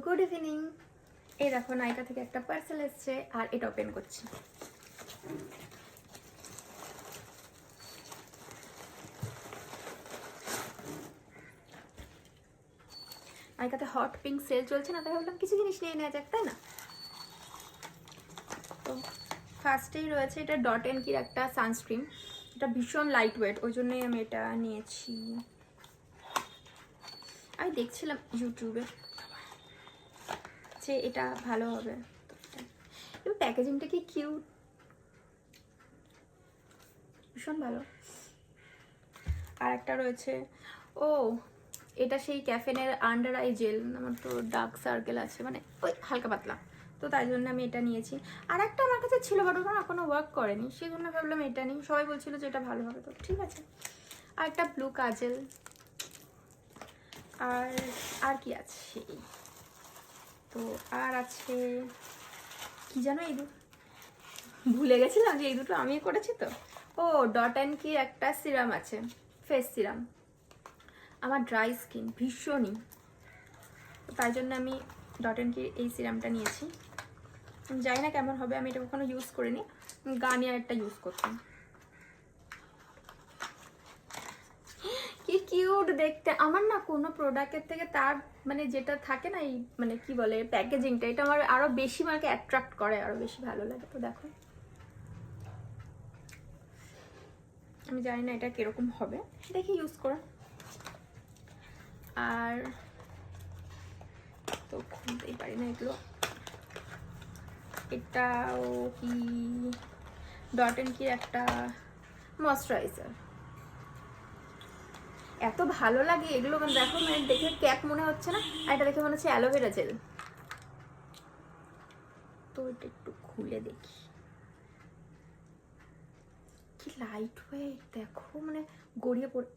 Good evening. এই দেখো নাইকা থেকে একটা পার্সেল এসছে আর এটা ওপেন করছি। নাইকাতে হট পিঙ্ক সেল চলছে না, তাই ভাবলাম কিছু জিনিস নিয়ে নেওয়া যাক, তাই না? তো ফার্স্টেই রয়েছে এটা ডট এন্ড কির একটা সানস্ক্রিন। এটা ভীষণ লাইট ওয়েট, ওই জন্যই আমি এটা নিয়েছি। আমি দেখছিলাম ইউটিউবে যে এটা ভালো হবে, এবং প্যাকেজিংটা কি কিউট, ভীষণ ভালো। আর একটা রয়েছে, ও এটা সেই ক্যাফেনের আন্ডার আই জেল। আমার তো ডার্ক সার্কেল আছে, মানে ওই হালকা পাতলা, তো তাই জন্য আমি এটা নিয়েছি। আর একটা আমার কাছে ছিল বাট ওটা এখনো ওয়ার্ক করেনি, সেই জন্য ভাবলাম এটা নিই। সবাই বলছিল যে এটা ভালো হবে, তো ঠিক আছে। আর একটা ব্লু কাজেল। আর কি আছে, তো আর আছে কি জানো, এই দুটো ভুলে গেছিলাম যে এই দুটো আমি করেছি। তো ও ডট অ্যান্ড কি একটা সিরাম আছে, ফেস সিরাম। আমার ড্রাই স্কিন ভীষণই, তাই জন্য আমি ডট অ্যান্ড কি এই সিরামটা নিয়েছি। জানি না কেমন হবে, আমি এটা কখনো ইউজ করিনি। গার্নিয়ারটা ইউজ করতাম। কি কিউট দেখতে। আমার না কোনো প্রোডাক্টের থেকে তার মানে যেটা থাকে না, এই মানে কি বলে প্যাকেজিংটা, এটা আমার আরো বেশি আমাকে অ্যাট্রাক্ট করে, আরো বেশি ভালো লাগে। তো দেখো, আমি জানি না এটা কিরকম হবে, দেখি ইউজ করে। আর তো খুলতেই পারি না এগুলো। এটাও কি ডট এন্ড কি একটা ময়শ্চারাইজার। এত ভালো লাগে এগুলো, মানে দেখো, মানে দেখে ক্যাপ মনে হচ্ছে না, আর এটা দেখে মনে হচ্ছে অ্যালোভেরা জেল। তো এটা একটু খুলে দেখি, কি লাইট ওয়েট দেখো, মানে গড়িয়ে পড়ে।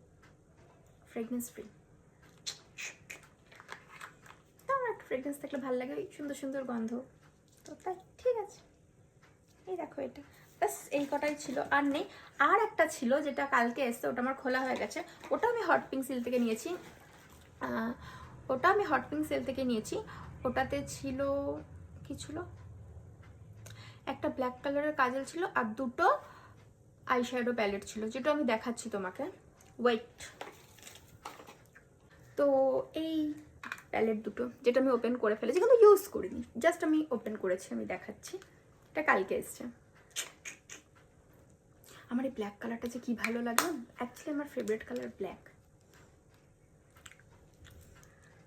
ফ্রেগনেন্স ফ্রি, আমার একটা ফ্রেগনেন্স থাকলে ভালো লাগে, সুন্দর সুন্দর গন্ধ, তো তাই ঠিক আছে। এই দেখো এটা ব্যাস, এই কটাই ছিল, আর নেই। আর একটা ছিল যেটা কালকে এসছে, ওটা আমার খোলা হয়ে গেছে। ওটা আমি হট পিঙ্ক সেল থেকে নিয়েছি। ওটাতে ছিল কি ছিল, একটা ব্ল্যাক কালারের কাজল ছিল আর দুটো আইশ্যাডো প্যালেট ছিল, যেটা আমি দেখাচ্ছি তোমাকে। ওয়েট, তো এই প্যালেট দুটো যেটা আমি ওপেন করে ফেলেছি, কিন্তু ইউজ করিনি, জাস্ট আমি ওপেন করেছি, আমি দেখাচ্ছি। এটা কালকে এসছে। আমার এই ব্ল্যাক কালারটা যে কি ভালো লাগে, অ্যাকচুয়ালি আমার ফেভারিট কালার ব্ল্যাক।